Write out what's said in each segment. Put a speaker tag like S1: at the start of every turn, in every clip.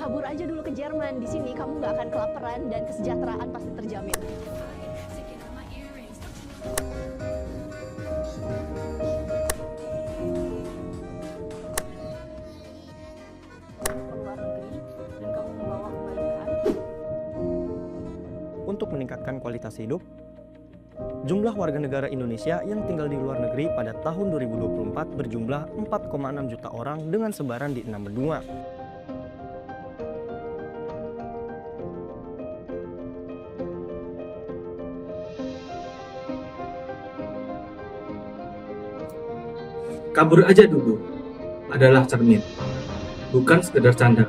S1: kabur aja dulu ke Jerman. Di sini kamu nggak akan kelaparan dan kesejahteraan pasti terjamin. Keluar negeri dan kamu membawa kebaikan.
S2: Untuk meningkatkan kualitas hidup, jumlah warga negara Indonesia yang tinggal di luar negeri pada tahun 2024 berjumlah 4,6 juta orang dengan sebaran di 6 benua.
S3: Kabur aja dulu adalah cermin, bukan sekedar candaan.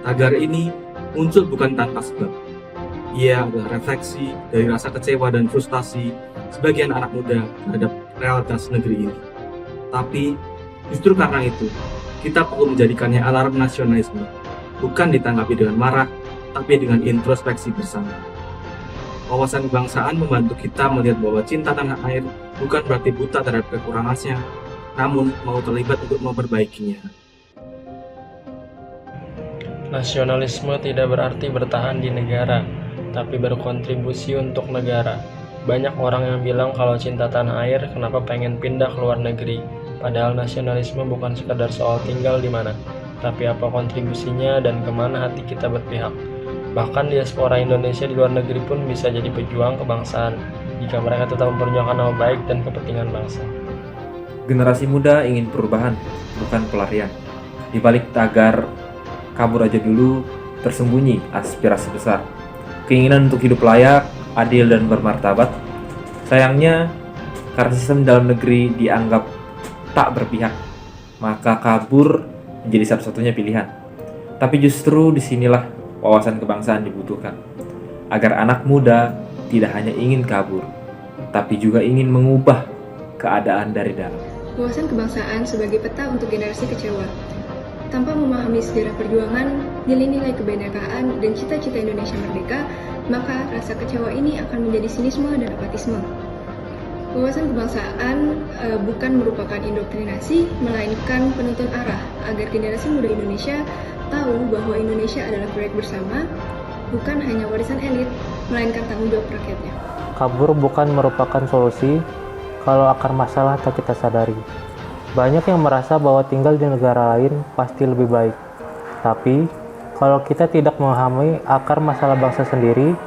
S3: Tagar ini muncul bukan tanpa sebab. Ia adalah refleksi dari rasa kecewa dan frustasi sebagian anak muda terhadap realitas negeri ini. Tapi justru karena itu, kita perlu menjadikannya alarm nasionalisme, bukan ditanggapi dengan marah, tapi dengan introspeksi bersama. Wawasan kebangsaan membantu kita melihat bahwa cinta tanah air bukan berarti buta terhadap kekurangannya, namun mau terlibat untuk memperbaikinya.
S4: Nasionalisme tidak berarti bertahan di negara, tapi berkontribusi untuk negara. Banyak orang yang bilang kalau cinta tanah air, kenapa pengen pindah ke luar negeri? Padahal nasionalisme bukan sekadar soal tinggal di mana, tapi apa kontribusinya dan kemana hati kita berpihak. Bahkan diaspora Indonesia di luar negeri pun bisa jadi pejuang kebangsaan, jika mereka tetap memperjuangkan nama baik dan kepentingan bangsa.
S5: Generasi muda ingin perubahan, bukan pelarian. Di balik tagar kabur aja dulu, tersembunyi aspirasi besar. Keinginan untuk hidup layak, adil, dan bermartabat. Sayangnya, karena sistem dalam negeri dianggap tak berpihak, maka kabur menjadi satu-satunya pilihan. Tapi justru disinilah wawasan kebangsaan dibutuhkan, agar anak muda tidak hanya ingin kabur, tapi juga ingin mengubah keadaan dari dalam.
S6: Wawasan kebangsaan sebagai peta untuk generasi kecewa. Tanpa memahami sejarah perjuangan, nilai-nilai kebinekaan, dan cita-cita Indonesia merdeka, maka rasa kecewa ini akan menjadi sinisme dan apatisme. Wawasan kebangsaan bukan merupakan indoktrinasi, melainkan penuntun arah agar generasi muda Indonesia tahu bahwa Indonesia adalah proyek bersama, bukan hanya warisan elit, melainkan tanggung jawab rakyatnya.
S7: Kabur bukan merupakan solusi kalau akar masalah tak kita sadari. Banyak yang merasa bahwa tinggal di negara lain pasti lebih baik. Tapi, kalau kita tidak memahami akar masalah bangsa sendiri,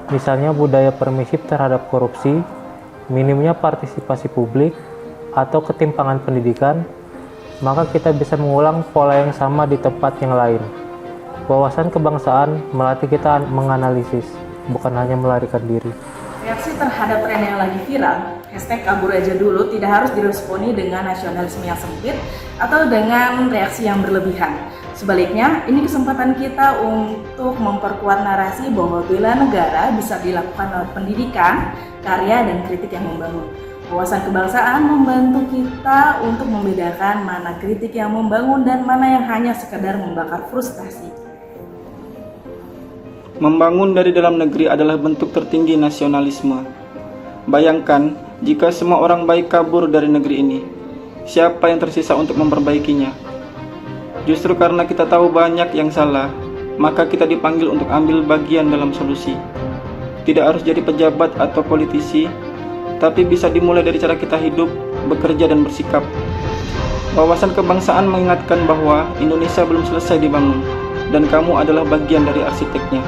S7: misalnya budaya permisif terhadap korupsi, minimnya partisipasi publik, atau ketimpangan pendidikan, maka kita bisa mengulang pola yang sama di tempat yang lain. Wawasan kebangsaan melatih kita menganalisis, bukan hanya melarikan diri.
S8: Reaksi terhadap tren yang lagi viral, hashtag kabur aja dulu, tidak harus diresponi dengan nasionalisme yang sempit atau dengan reaksi yang berlebihan. Sebaliknya, ini kesempatan kita untuk memperkuat narasi bahwa bela negara bisa dilakukan lewat pendidikan, karya, dan kritik yang membangun. Wawasan kebangsaan membantu kita untuk membedakan mana kritik yang membangun dan mana yang hanya sekedar membakar frustasi.
S9: Membangun dari dalam negeri adalah bentuk tertinggi nasionalisme. Bayangkan jika semua orang baik kabur dari negeri ini, siapa yang tersisa untuk memperbaikinya? Justru karena kita tahu banyak yang salah, maka kita dipanggil untuk ambil bagian dalam solusi. Tidak harus jadi pejabat atau politisi, tapi bisa dimulai dari cara kita hidup, bekerja, dan bersikap. Wawasan kebangsaan mengingatkan bahwa Indonesia belum selesai dibangun, dan kamu adalah bagian dari arsiteknya.